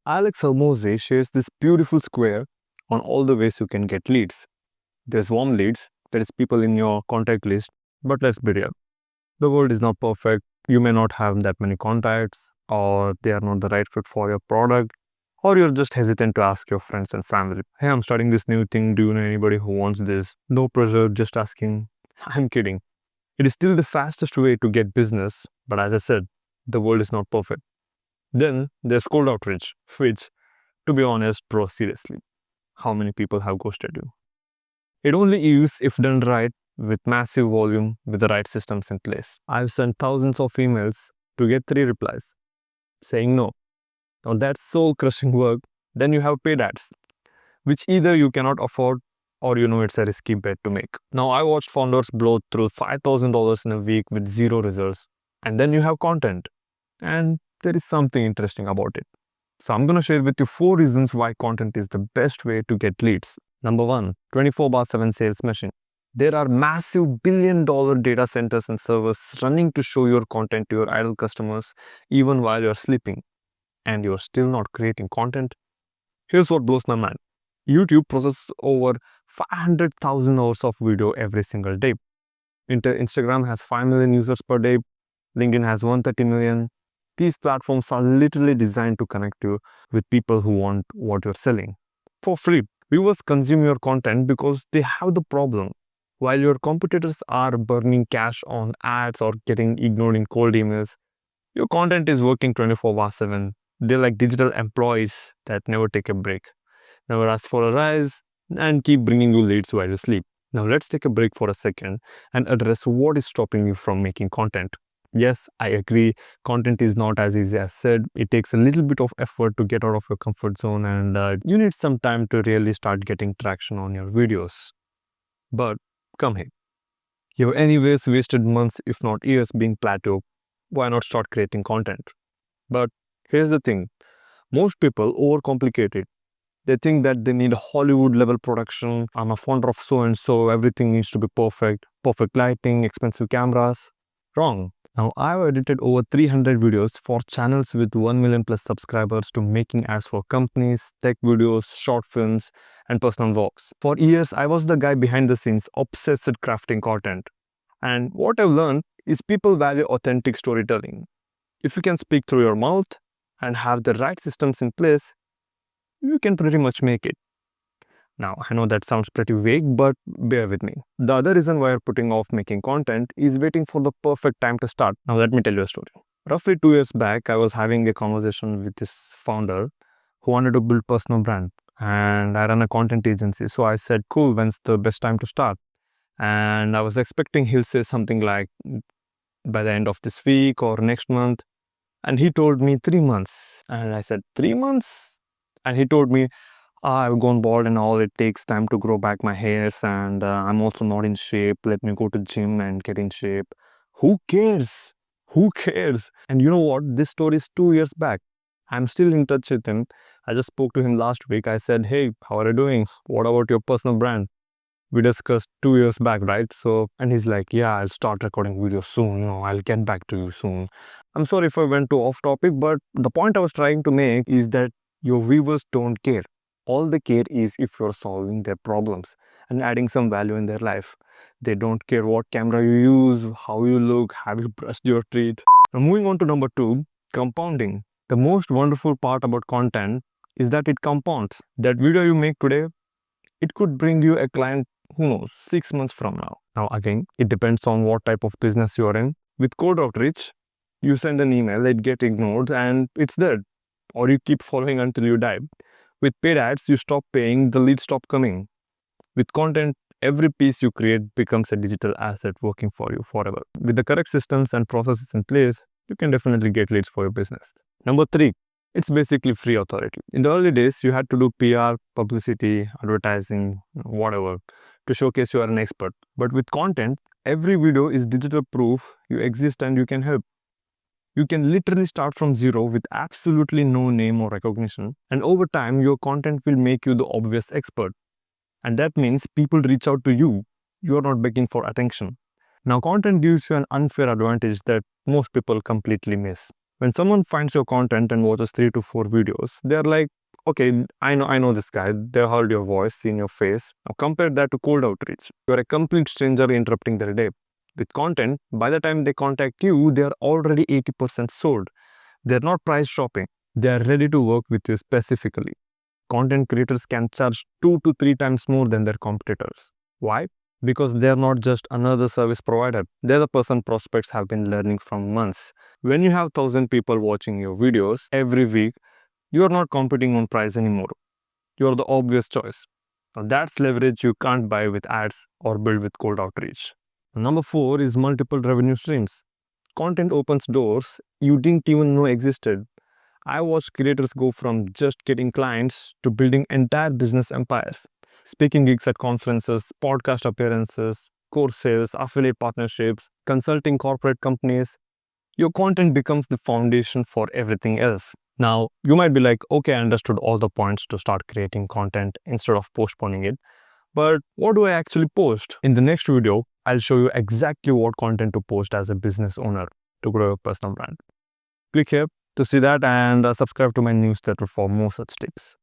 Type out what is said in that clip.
Alex Hermose shares this beautiful square on all the ways you can get leads. There's warm leads, that is people in your contact list, but let's be real. The world is not perfect. You may not have that many contacts, or they are not the right fit for your product, or you're just hesitant to ask your friends and family, hey, I'm starting this new thing. Do you know anybody who wants this? No pressure, just asking. I'm kidding. It is still the fastest way to get business, but as I said, the world is not perfect. Then there's cold outreach, which, to be honest, bro, seriously, how many people have ghosted you? It only is if done right with massive volume with the right systems in place. I've sent thousands of emails to get 3 replies saying no. Now that's soul crushing work. Then you have paid ads, which either you cannot afford or you know it's a risky bet to make. Now I watched founders blow through $5,000 in a week with zero results. And then you have content. And there is something interesting about it. So I'm going to share with you 4 reasons why content is the best way to get leads. Number 1, 24/7 sales machine. There are massive billion-dollar data centers and servers running to show your content to your idle customers even while you're sleeping. And you're still not creating content. Here's what blows my mind. YouTube processes over 500,000 hours of video every single day. Instagram has 5 million users per day. LinkedIn has 130 million. These platforms are literally designed to connect you with people who want what you're selling. For free, viewers consume your content because they have the problem. While your competitors are burning cash on ads or getting ignored in cold emails, your content is working 24/7. They're like digital employees that never take a break, never ask for a rise, and keep bringing you leads while you sleep. Now let's take a break for a second and address what is stopping you from making content. Yes, I agree, content is not as easy as said. It takes a little bit of effort to get out of your comfort zone, and you need some time to really start getting traction on your videos. But come here. You've anyways wasted months, if not years, being plateaued. Why not start creating content? But here's the thing. Most people overcomplicate it. They think that they need a Hollywood level production. I'm a founder of so and so, everything needs to be perfect. Perfect lighting, expensive cameras. Wrong. Now, I've edited over 300 videos for channels with 1 million plus subscribers to making ads for companies, tech videos, short films, and personal vlogs. For years, I was the guy behind the scenes, obsessed with crafting content. And what I've learned is people value authentic storytelling. If you can speak through your mouth and have the right systems in place, you can pretty much make it. Now, I know that sounds pretty vague, but bear with me. The other reason why you're putting off making content is waiting for the perfect time to start. Now, let me tell you a story. Roughly 2 years back, I was having a conversation with this founder who wanted to build personal brand. And I run a content agency. So I said, cool, when's the best time to start? And I was expecting he'll say something like by the end of this week or next month. And he told me 3 months. And I said, 3 months? And he told me, I've gone bald and all, it takes time to grow back my hairs, and I'm also not in shape. Let me go to gym and get in shape. Who cares? Who cares? And you know what? This story is 2 years back. I'm still in touch with him. I just spoke to him last week. I said, hey, how are you doing? What about your personal brand? We discussed 2 years back, right? So, and he's like, yeah, I'll start recording videos soon. I'll get back to you soon. I'm sorry if I went too off topic, but the point I was trying to make is that your viewers don't care. All they care is if you're solving their problems and adding some value in their life. They don't care what camera you use, how you look, have you brushed your teeth. Now moving on to number 2, compounding. The most wonderful part about content is that it compounds. That video you make today, it could bring you a client, who knows, 6 months from now. Now again, it depends on what type of business you're in. With cold outreach, you send an email, it gets ignored and it's dead. Or you keep following until you die. With paid ads, you stop paying, the leads stop coming. With content, every piece you create becomes a digital asset working for you forever. With the correct systems and processes in place, you can definitely get leads for your business. Number 3, it's basically free authority. In the early days, you had to do PR, publicity, advertising, whatever, to showcase you are an expert. But with content, every video is digital proof you exist and you can help. You can literally start from zero with absolutely no name or recognition. And over time, your content will make you the obvious expert. And that means people reach out to you. You are not begging for attention. Now, content gives you an unfair advantage that most people completely miss. When someone finds your content and watches 3 to 4 videos, they're like, okay, I know this guy. They heard your voice, seen your face. Now compare that to cold outreach. You're a complete stranger interrupting their day. With content, by the time they contact you, they're already 80% sold. They're not price shopping. They're ready to work with you specifically. Content creators can charge 2 to 3 times more than their competitors. Why? Because they're not just another service provider. They're the person prospects have been learning from months. When you have 1,000 people watching your videos every week, you are not competing on price anymore. You are the obvious choice. Now that's leverage you can't buy with ads or build with cold outreach. Number 4 is multiple revenue streams. Content opens doors you didn't even know existed. I watched creators go from just getting clients to building entire business empires. Speaking gigs at conferences, podcast appearances, course sales, affiliate partnerships, consulting corporate companies. Your content becomes the foundation for everything else. Now, you might be like, okay, I understood all the points to start creating content instead of postponing it. But what do I actually post? In the next video, I'll show you exactly what content to post as a business owner to grow your personal brand. Click here to see that and subscribe to my newsletter for more such tips.